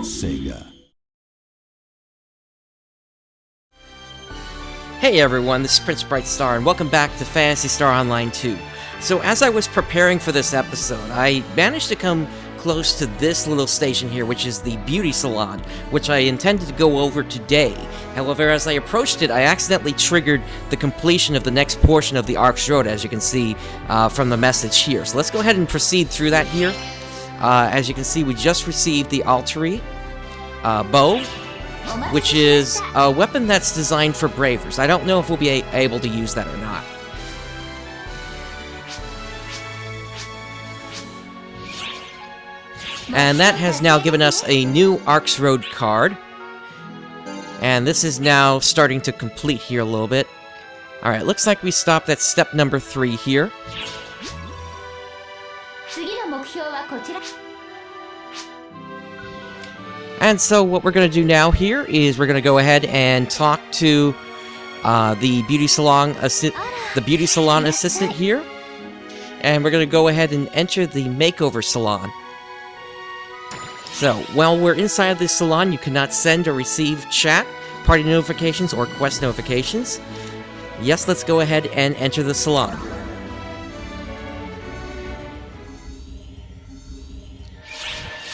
SEGA. Hey everyone, this is Prince Brightstar, and welcome back to Phantasy Star Online 2. So as I was preparing for this episode, I managed to come close to this little station here, which is the beauty salon, which I intended to go over today. However, as I approached it, I accidentally triggered the completion of the next portion of the Arcs Road, as you can see from the message here. So let's go ahead and proceed through that here. As you can see, we just received the Altari bow, which is a weapon that's designed for bravers. I don't know if we'll be able to use that or not. And that has now given us a new Arcs Road card. And this is now starting to complete here a little bit. Alright, looks like we stopped at step number 3 here. And so what we're going to do now here is we're going to go ahead and talk to the beauty salon assistant here. And we're going to go ahead and enter the makeover salon. So, while we're inside the salon, you cannot send or receive chat, party notifications, or quest notifications. Yes, let's go ahead and enter the salon.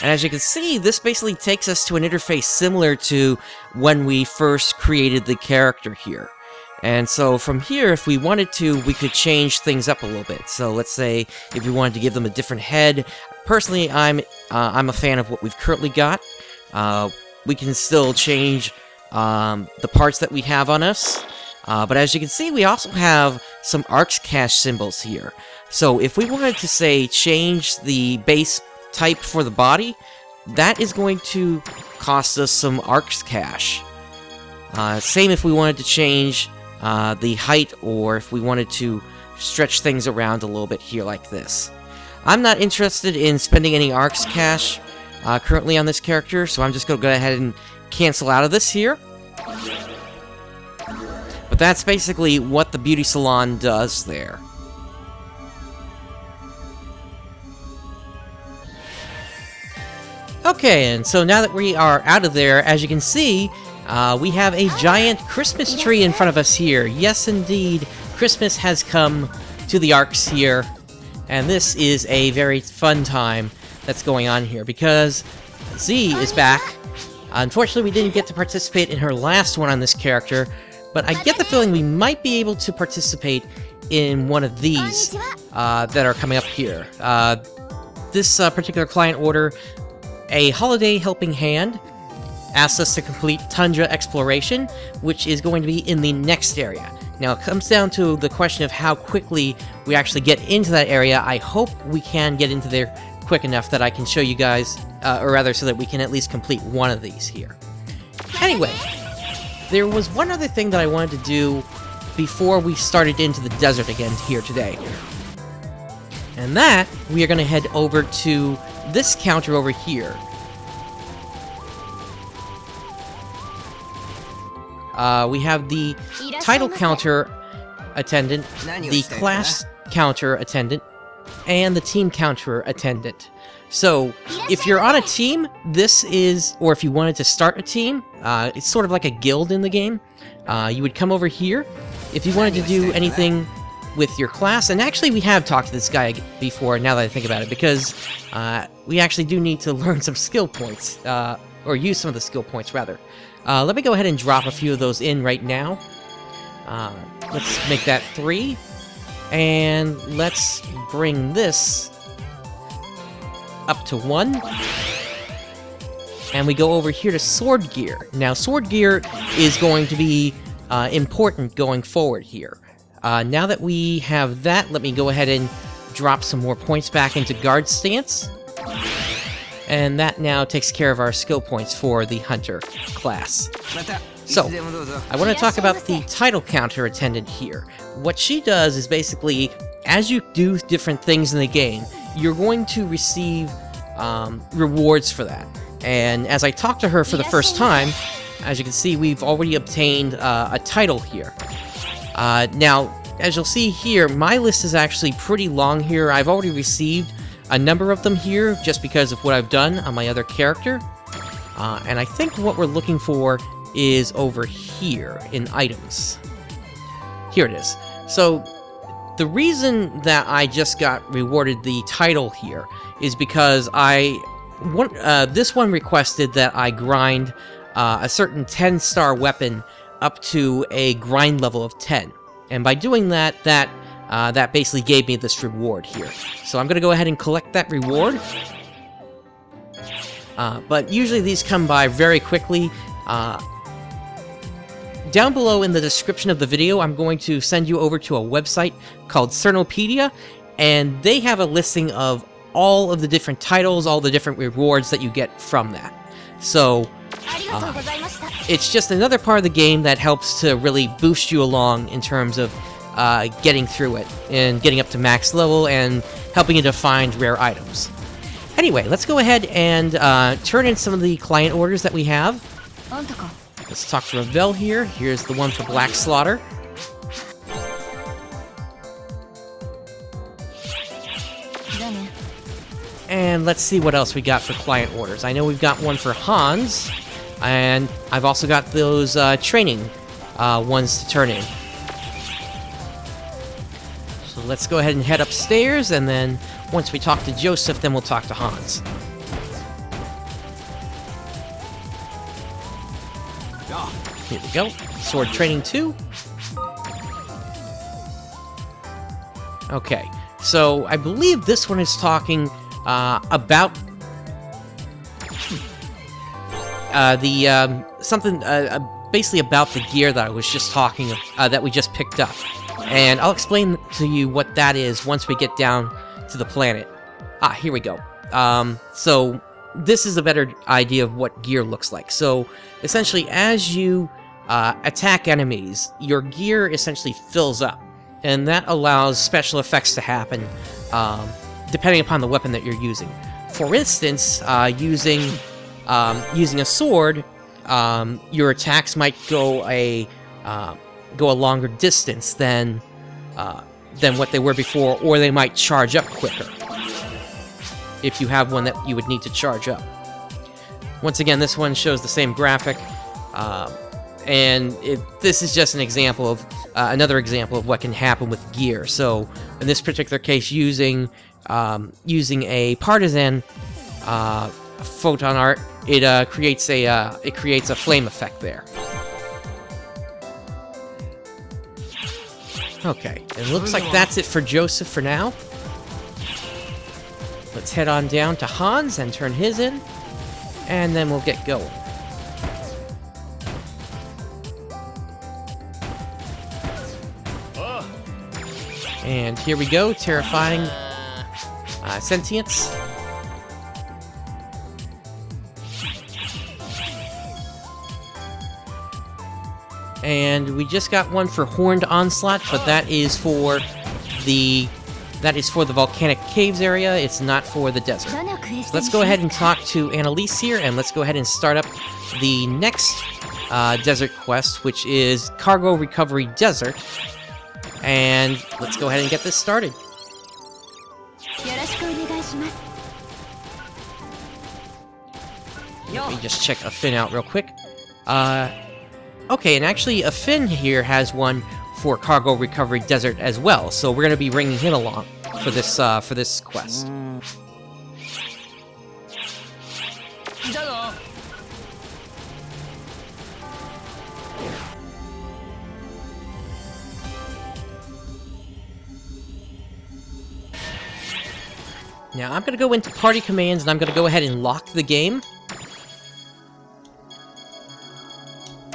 And as you can see, this basically takes us to an interface similar to when we first created the character here. And so from here, if we wanted to, we could change things up a little bit. So let's say if we wanted to give them a different head. Personally, I'm a fan of what we've currently got. We can still change the parts that we have on us. But as you can see, we also have some Arcs Cache symbols here. So if we wanted to, say, change the base type for the body, that is going to cost us some Arcs Cache. Same if we wanted to change the height, or if we wanted to stretch things around a little bit here like this. I'm not interested in spending any Arcs Cache currently on this character, so I'm just going to go ahead and cancel out of this here. But that's basically what the beauty salon does there. Okay, and so now that we are out of there, as you can see, we have a giant Christmas tree in front of us here. Yes, indeed, Christmas has come to the Arcs here, and this is a very fun time that's going on here, because Z is back. Unfortunately, we didn't get to participate in her last one on this character, but I get the feeling we might be able to participate in one of these that are coming up here. This particular client order, a Holiday Helping Hand, asks us to complete Tundra Exploration, which is going to be in the next area. Now, it comes down to the question of how quickly we actually get into that area. I hope we can get into there quick enough that I can show you guys, or rather so that we can at least complete one of these here. Anyway, there was one other thing that I wanted to do before we started into the desert again here today. And that, we are going to head over to this counter over here. We have the title counter attendant, the class counter attendant, and the team counter attendant. So, if you're on a team, this is, or if you wanted to start a team, it's sort of like a guild in the game. You would come over here. If you wanted to do anything with your class, and actually we have talked to this guy before, now that I think about it, because we actually do need to learn some skill points, or use some of the skill points, rather. Let me go ahead and drop a few of those in right now. Let's make that 3. And let's bring this up to 1. And we go over here to Sword Gear. Now, Sword Gear is going to be important going forward here. Now that we have that, let me go ahead and drop some more points back into Guard Stance. And that now takes care of our skill points for the Hunter class. So, I want to talk about the title counter attendant here. What she does is basically, as you do different things in the game, you're going to receive rewards for that. And as I talked to her for the first time, as you can see, we've already obtained a title here. Now, as you'll see here, my list is actually pretty long here. I've already received a number of them here, just because of what I've done on my other character. And I think what we're looking for is over here in items. Here it is. So the reason that I just got rewarded the title here is because this one requested that I grind a certain 10-star weapon up to a grind level of 10. And by doing that, that basically gave me this reward here. So I'm going to go ahead and collect that reward. But usually these come by very quickly. Down below in the description of the video, I'm going to send you over to a website called Cernopedia, and they have a listing of all of the different titles, all the different rewards that you get from that. So, it's just another part of the game that helps to really boost you along in terms of getting through it, and getting up to max level, and helping you to find rare items. Anyway, let's go ahead and turn in some of the client orders that we have. Let's talk to Ravel here. Here's the one for Black Slaughter. And let's see what else we got for client orders. I know we've got one for Hans, and I've also got those training ones to turn in. So let's go ahead and head upstairs, and then once we talk to Joseph, then we'll talk to Hans. Here we go. Sword training 2. Okay, so I believe this one is talking about basically about the gear that I was just talking that we just picked up, and I'll explain to you what that is once we get down to the planet. Here we go. So this is a better idea of what gear looks like. So essentially, as you attack enemies, your gear essentially fills up, and that allows special effects to happen depending upon the weapon that you're using. For instance, using a sword, your attacks might go a longer distance than what they were before, or they might charge up quicker if you have one that you would need to charge up. Once again, this one shows the same graphic, and this is just an example of another example of what can happen with gear. So in this particular case, using a partisan photon art, it creates a flame effect there. Okay, it looks like that's it for Joseph for now. Let's head on down to Hans and turn his in, and then we'll get going. And here we go, terrifying sentience. And we just got one for Horned Onslaught, but that is for the volcanic caves area. It's not for the desert. So let's go ahead and talk to Annalise here, and let's go ahead and start up the next desert quest, which is Cargo Recovery Desert. And let's go ahead and get this started. Let me just check a Finn out real quick. Okay, and actually, a Finn here has one for Cargo Recovery Desert as well, so we're going to be bringing him along for this quest. Now, I'm going to go into Party Commands, and I'm going to go ahead and lock the game.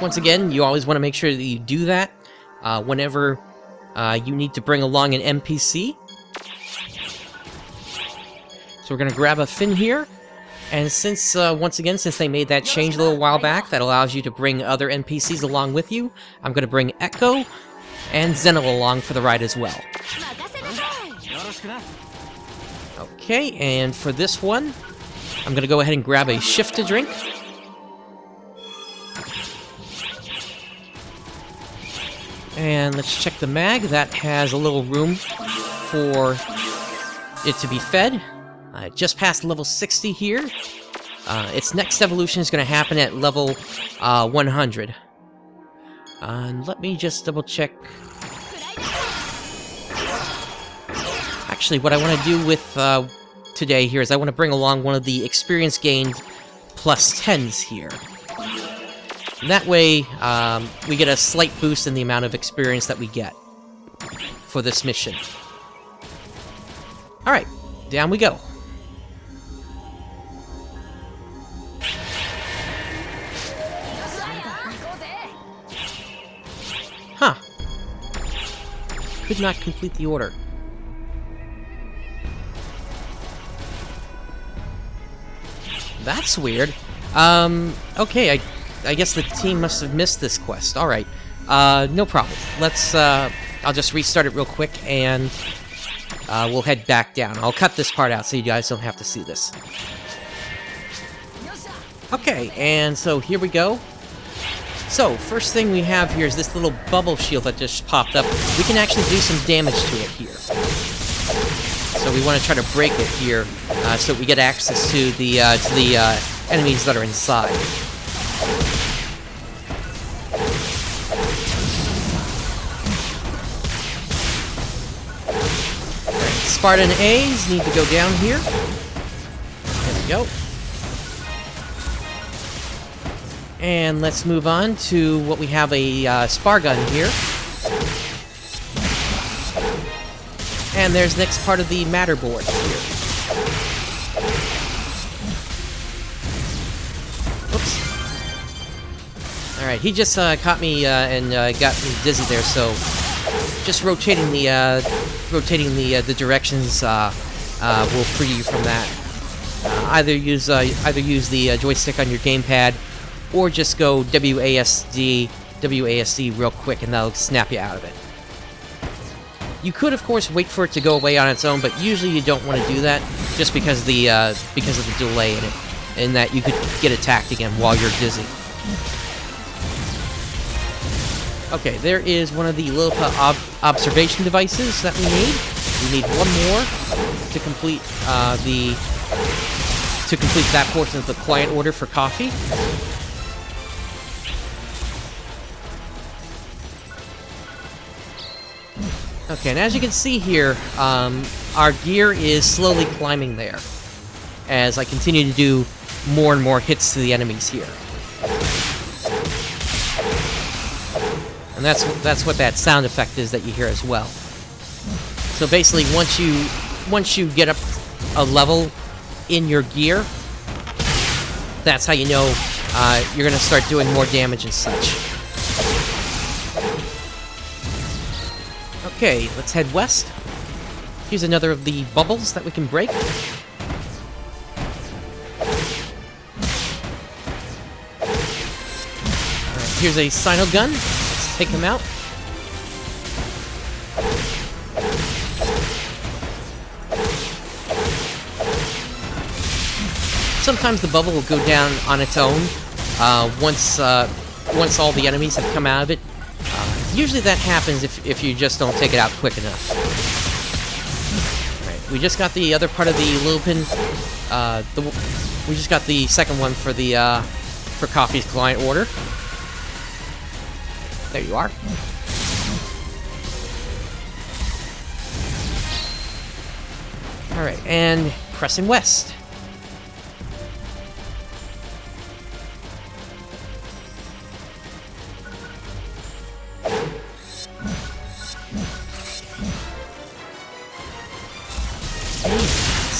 Once again, you always want to make sure that you do that whenever you need to bring along an NPC. So we're going to grab a Finn here, and since, once again, since they made that change a little while back that allows you to bring other NPCs along with you, I'm going to bring Echo and Zeno along for the ride as well. Okay, and for this one, I'm going to go ahead and grab a Shift to Drink. And let's check the mag. That has a little room for it to be fed. Just past level 60 here. Its next evolution is going to happen at level 100. And let me just double check. Actually, what I want to do with today here is I want to bring along one of the experience gained plus 10s here. And that way, we get a slight boost in the amount of experience that we get for this mission. Alright, down we go. Huh. Could not complete the order. That's weird. Okay, I guess the team must have missed this quest. Alright. No problem. Let's, I'll just restart it real quick, and we'll head back down. I'll cut this part out so you guys don't have to see this. Okay, and so here we go. So, first thing we have here is this little bubble shield that just popped up. We can actually do some damage to it here. So we want to try to break it here, so that we get access to the enemies that are inside. Spartan A's need to go down here. There we go. And let's move on to what we have a spar gun here. And there's the next part of the matterboard here. Oops. Alright, he just caught me and got me dizzy there, so just rotating the directions will free you from that. Either use the joystick on your gamepad, or just go WASD real quick, and that'll snap you out of it. You could, of course, wait for it to go away on its own, but usually you don't want to do that, just because of the delay in it, and that you could get attacked again while you're dizzy. Okay, there is one of the Lilipa observation devices that we need. We need one more to complete that portion of the client order for coffee. Okay, and as you can see here, our gear is slowly climbing there, as I continue to do more and more hits to the enemies here. And that's what that sound effect is that you hear as well. So basically, once you get up a level in your gear, that's how you know you're going to start doing more damage and such. Okay, let's head west. Here's another of the bubbles that we can break. Alright, here's a Sino gun. Let's take him out. Sometimes the bubble will go down on its own once all the enemies have come out of it. Usually that happens if you just don't take it out quick enough. Right, we just got the other part of the Lilipin. We just got the second one for the for Coffee's client order. There you are. All right, and pressing west.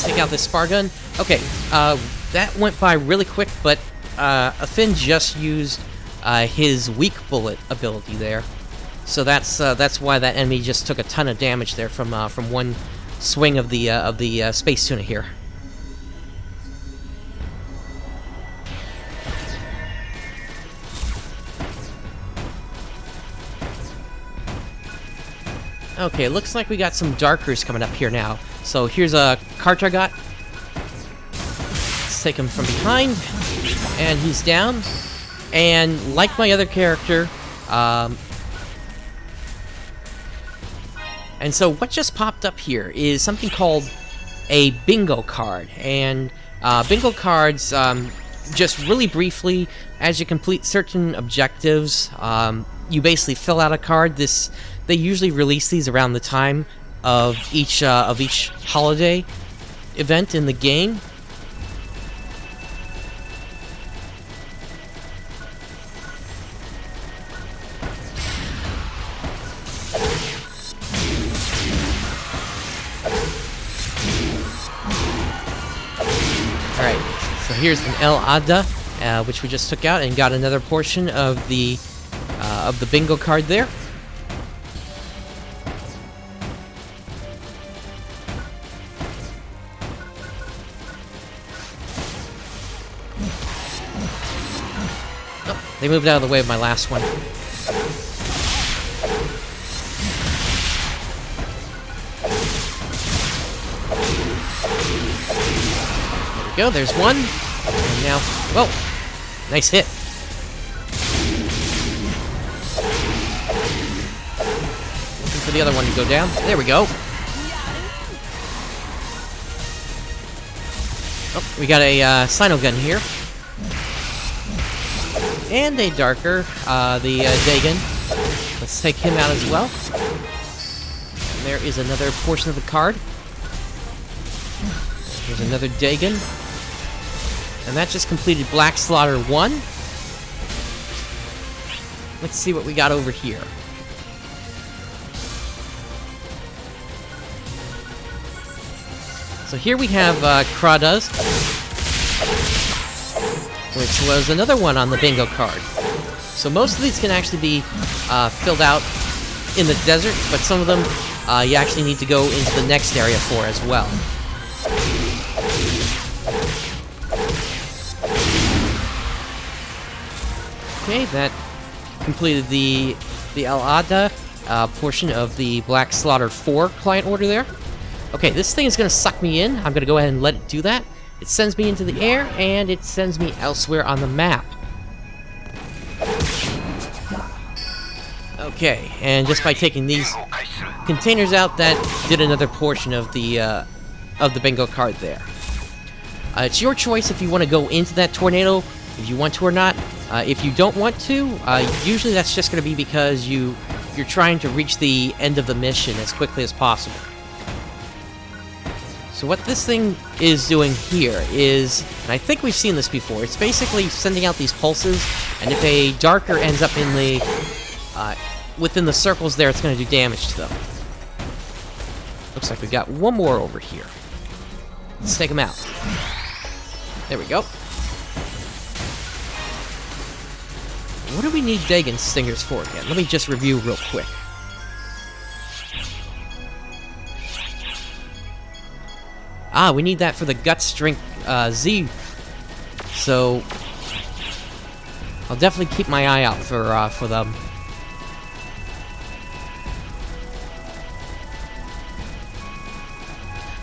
Take out this spar gun. Okay, that went by really quick, but Finn just used his weak bullet ability there, so that's why that enemy just took a ton of damage there from one swing of the space tuna here. Okay, looks like we got some Darkers coming up here now. So here's a Kartargot. Let's take him from behind. And he's down. And like my other character, and so what just popped up here is something called a bingo card. And Bingo cards, just really briefly, as you complete certain objectives, you basically fill out a card. They usually release these around the time of each holiday event in the game. Alright, so here's an El Ada, which we just took out and got another portion of the bingo card there. Oh, they moved out of the way of my last one. Go, there's one. And now, whoa, nice hit. Looking for the other one to go down. There we go. Oh, we got a Sino gun here. And a darker, the Dagon. Let's take him out as well. And there is another portion of the card. There's another Dagon. And that just completed Black Slaughter 1. Let's see what we got over here. So here we have Kradas, which was another one on the bingo card. So most of these can actually be filled out in the desert, but some of them you actually need to go into the next area for as well. Okay, that completed the El Ada portion of the Black Slaughter 4 client order there. Okay, this thing is going to suck me in. I'm going to go ahead and let it do that. It sends me into the air, and it sends me elsewhere on the map. Okay, and just by taking these containers out, that did another portion of the bingo card there. It's your choice if you want to go into that tornado, if you want to or not. If you don't want to, usually that's just going to be because you're trying to reach the end of the mission as quickly as possible. So what this thing is doing here is, and I think we've seen this before, it's basically sending out these pulses, and if a darker ends up in the within the circles there, it's going to do damage to them. Looks like we've got one more over here. Let's take him out. There we go. What do we need Dagon Stingers for again? Let me just review real quick. Ah, we need that for the Guts Drink Z. So I'll definitely keep my eye out for them.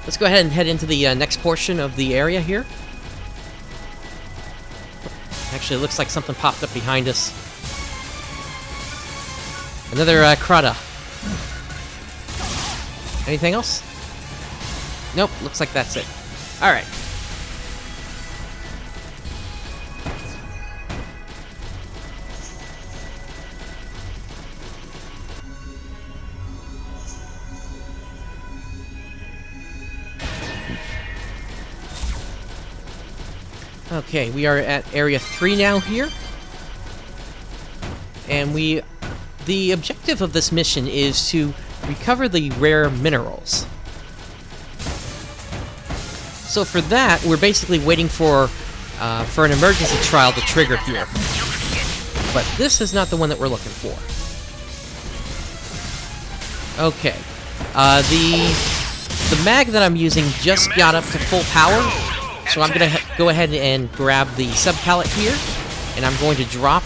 Let's go ahead and head into the next portion of the area here. Actually, it looks like something popped up behind us. Another Krata. Anything else? Nope, looks like that's it. Alright. Okay, we are at Area 3 now here. And the objective of this mission is to recover the rare minerals. So for that, we're basically waiting for an emergency trial to trigger here. But this is not the one that we're looking for. Okay. The mag that I'm using just got up to full power, so I'm going to go ahead and grab the sub-pallet here, and I'm going to drop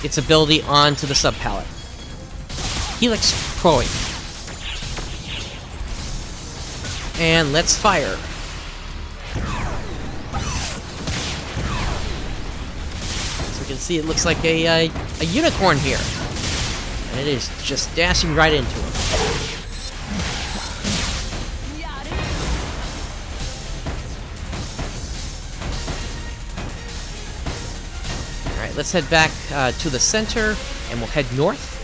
its ability onto the sub-pallet. Helix Proing. And let's fire. So you can see it looks like a unicorn here. And it is just dashing right into him. Alright, let's head back to the center, and we'll head north.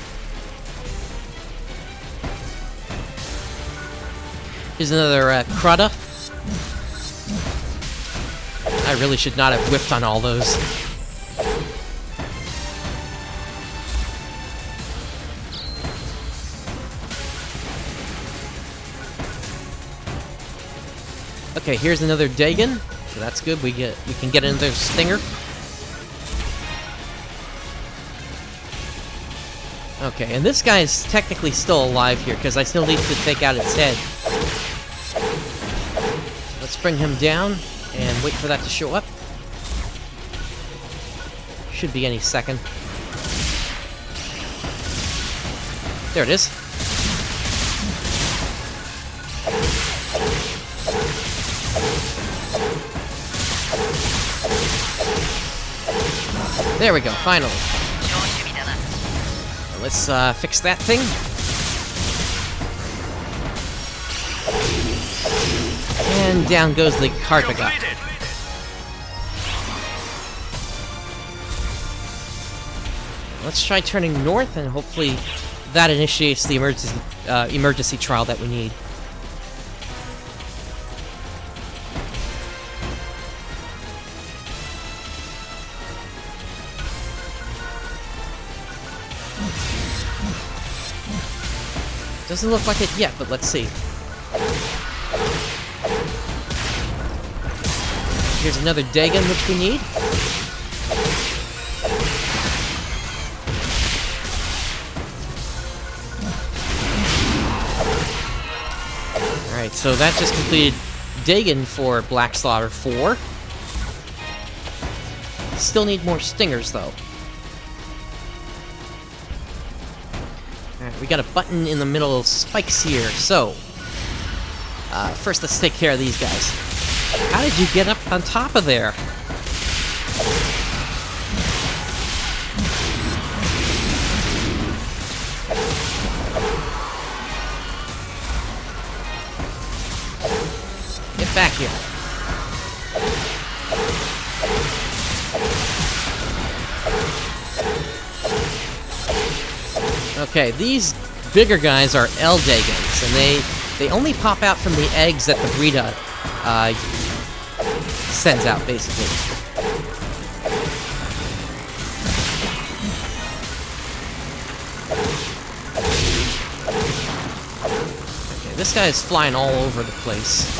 Here's another Crudda. I really should not have whiffed on all those. Okay, here's another Dagon. So that's good. We can get another Stinger. Okay, and this guy is technically still alive here because I still need to take out its head. Let's bring him down and wait for that to show up. Should be any second. There it is. There we go, finally. Let's fix that thing. And down goes the carpet guy. Let's try turning north, and hopefully that initiates the emergency trial that we need. Doesn't look like it yet, but let's see. Here's another Dagon, which we need. Alright, so that just completed Dagon for Black Slaughter 4. Still need more Stingers, though. Alright, we got a button in the middle of spikes here, so... first let's take care of these guys. How did you get up on top of there? Get back here. Okay, these bigger guys are L-Dagons, and they only pop out from the eggs that the Brita sends out, basically. Okay, this guy is flying all over the place.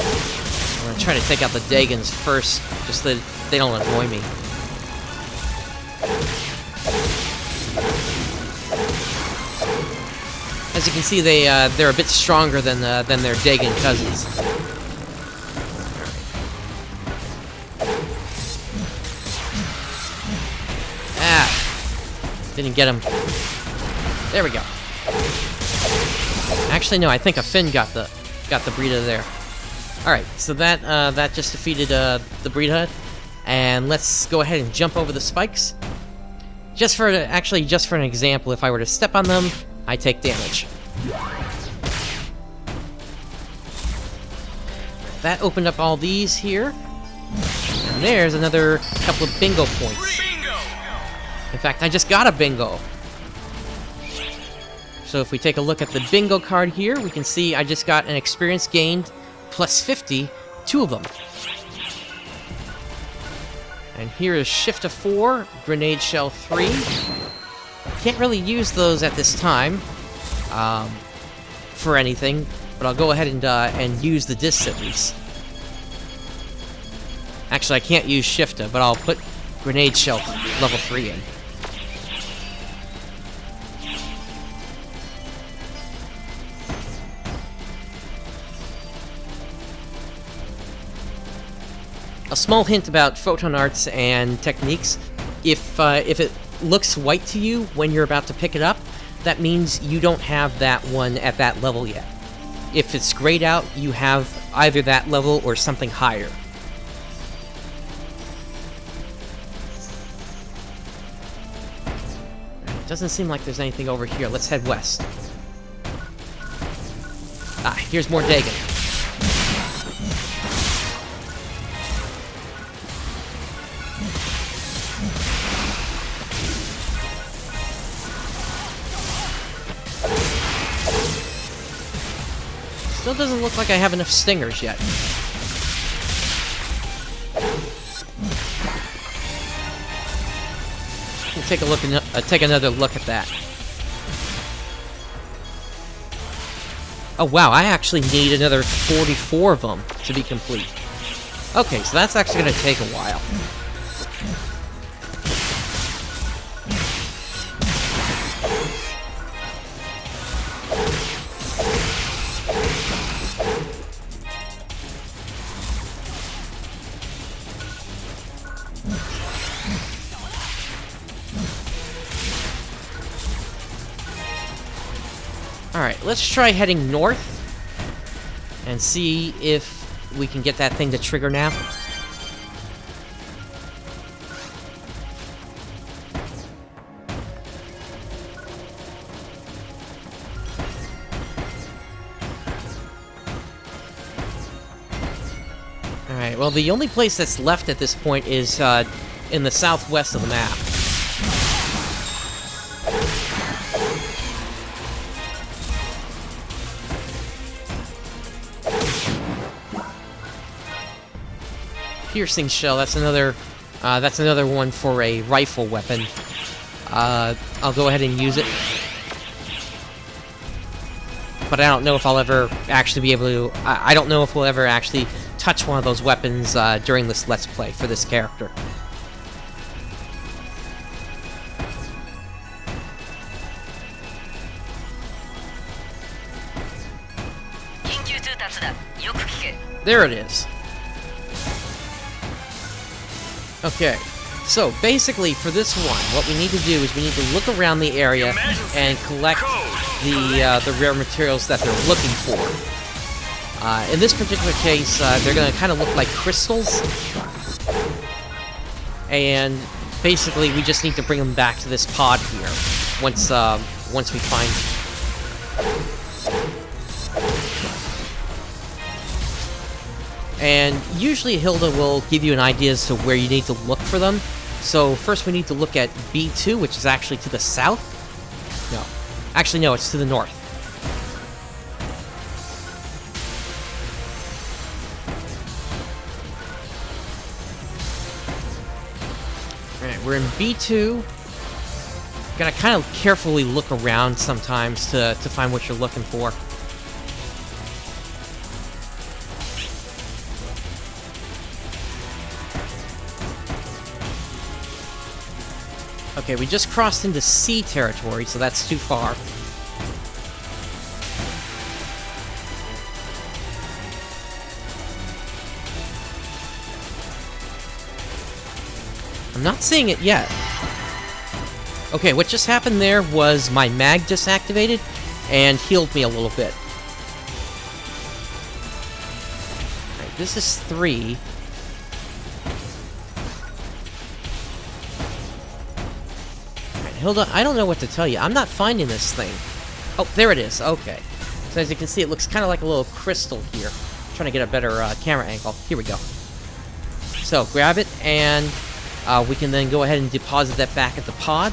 I'm gonna try to take out the Dagons first, just so that they don't annoy me. As you can see, they're a bit stronger than their Dagon cousins. Didn't get him. There we go. Actually, no. I think a Finn got the Brita there. All right, so that just defeated the Brita, and let's go ahead and jump over the spikes. Just for an example, if I were to step on them, I take damage. That opened up all these here, and there's another couple of bingo points. In fact, I just got a bingo. So if we take a look at the bingo card here, we can see I just got an experience gained plus 50, 2 of them. And here is Shift of 4, Grenade Shell 3. Can't really use those at this time for anything, but I'll go ahead and use the discs at least. Actually, I can't use Shifta, but I'll put Grenade Shell level 3 in. A small hint about photon arts and techniques. If it looks white to you when you're about to pick it up, that means you don't have that one at that level yet. If it's grayed out, you have either that level or something higher. Doesn't seem like there's anything over here. Let's head west. Ah, here's more Dagon. Still doesn't look like I have enough stingers yet. We'll take a look, take another look at that. Oh wow, I actually need another 44 of them to be complete. Okay, so that's actually going to take a while. Alright, let's try heading north and see if we can get that thing to trigger now. Alright, well the only place that's left at this point is in the southwest of the map. Piercing shell, that's another one for a rifle weapon. I'll go ahead and use it. But I don't know if I'll ever actually be able to... I don't know if we'll ever actually touch one of those weapons during this Let's Play for this character. There it is. Okay, so basically for this one, what we need to do is we need to look around the area and collect the rare materials that they're looking for. In this particular case, they're going to kind of look like crystals, and basically we just need to bring them back to this pod here once we find them. And usually Hilda will give you an idea as to where you need to look for them. So first we need to look at B2, which is actually to the south. No. Actually, no, it's to the north. Alright, we're in B2. Gotta kind of carefully look around sometimes to find what you're looking for. Okay, we just crossed into C territory, so that's too far. I'm not seeing it yet. Okay, what just happened there was my mag disactivated and healed me a little bit. Alright, this is 3. Hilda, I don't know what to tell you. I'm not finding this thing. Oh, there it is. Okay. So as you can see, it looks kind of like a little crystal here. I'm trying to get a better camera angle. Here we go. So, grab it, and we can then go ahead and deposit that back at the pod.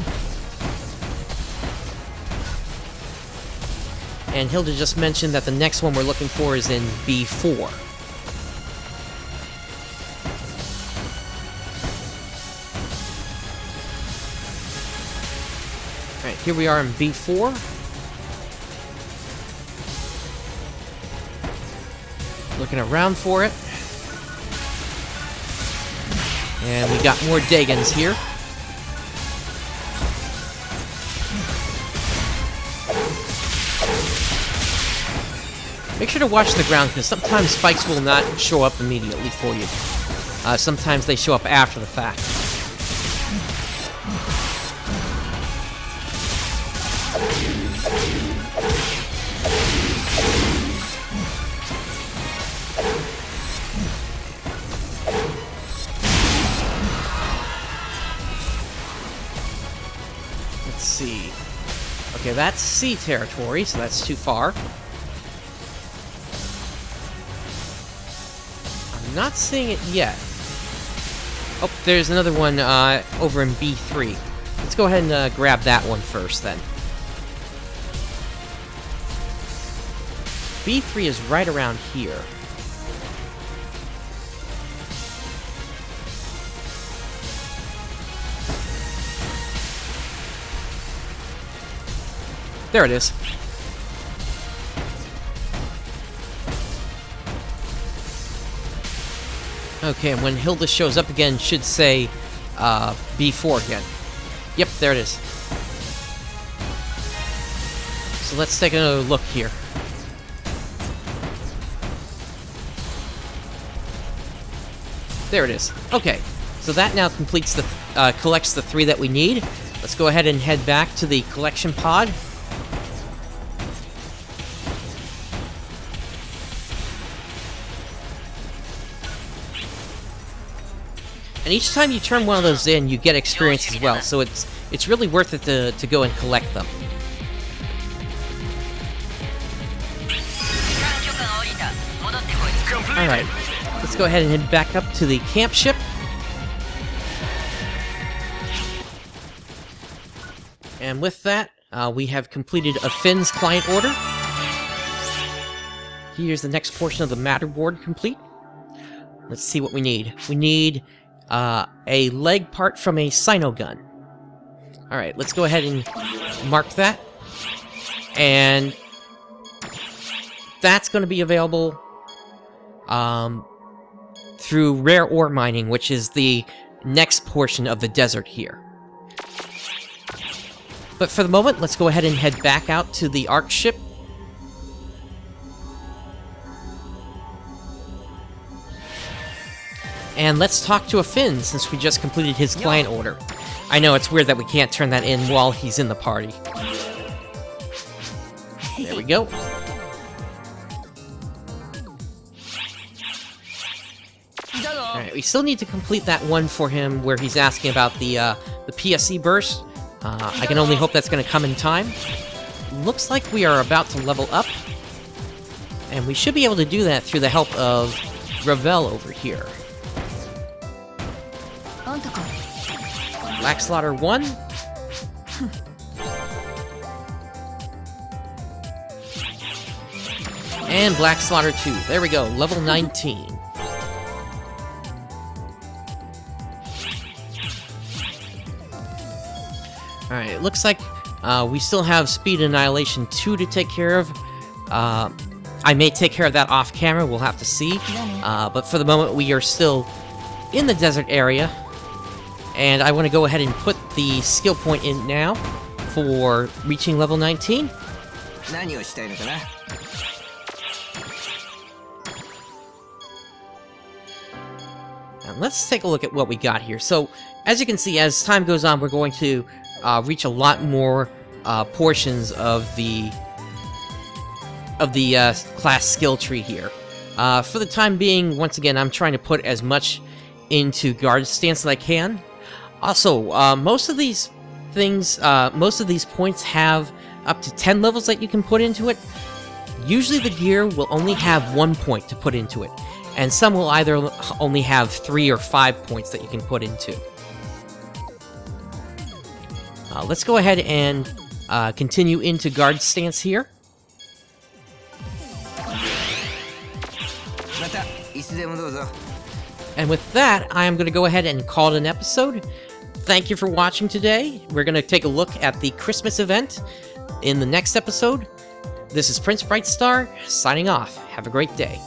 And Hilda just mentioned that the next one we're looking for is in B4. Alright, here we are in B4. Looking around for it. And we got more Dagons here. Make sure to watch the ground, because sometimes spikes will not show up immediately for you. Sometimes they show up after the fact. Let's see. Okay, that's C territory, so that's too far. I'm not seeing it yet. Oh, there's another one over in B3. Let's go ahead and grab that one first, then. B3 is right around here. There it is. Okay, and when Hilda shows up again, should say B4 again. Yep, there it is. So let's take another look here. There it is. Okay, so that now completes the collects the 3 that we need. Let's go ahead and head back to the collection pod. And each time you turn one of those in, you get experience as well, so it's really worth it to go and collect them. Alright, let's go ahead and head back up to the camp ship. And with that, we have completed a Finn's client order. Here's the next portion of the matter board complete. Let's see what we need. We need a leg part from a Sino gun. Alright, let's go ahead and mark that. And that's going to be available through rare ore mining, which is the next portion of the desert here. But for the moment, let's go ahead and head back out to the Ark ship. And let's talk to a Finn, since we just completed his client order. I know, it's weird that we can't turn that in while he's in the party. There we go. Alright, we still need to complete that one for him where he's asking about the PSC burst. I can only hope that's going to come in time. Looks like we are about to level up. And we should be able to do that through the help of Gravel over here. Black Slaughter 1. And Black Slaughter 2. There we go, level 19. Alright, it looks like we still have Speed Annihilation 2 to take care of. I may take care of that off camera, we'll have to see. But for the moment, we are still in the desert area. And I want to go ahead and put the skill point in now for reaching level 19. Now let's take a look at what we got here. So, as you can see, as time goes on, we're going to reach a lot more portions of the class skill tree here. For the time being, once again, I'm trying to put as much into guard stance as I can. Also, most of these things, most of these points have up to 10 levels that you can put into it. Usually the gear will only have 1 point to put into it, and some will either only have 3 or 5 points that you can put into. Let's go ahead and continue into guard stance here. And with that, I am going to go ahead and call it an episode. Thank you for watching today. We're going to take a look at the Christmas event in the next episode. This is Prince Brightstar, signing off. Have a great day.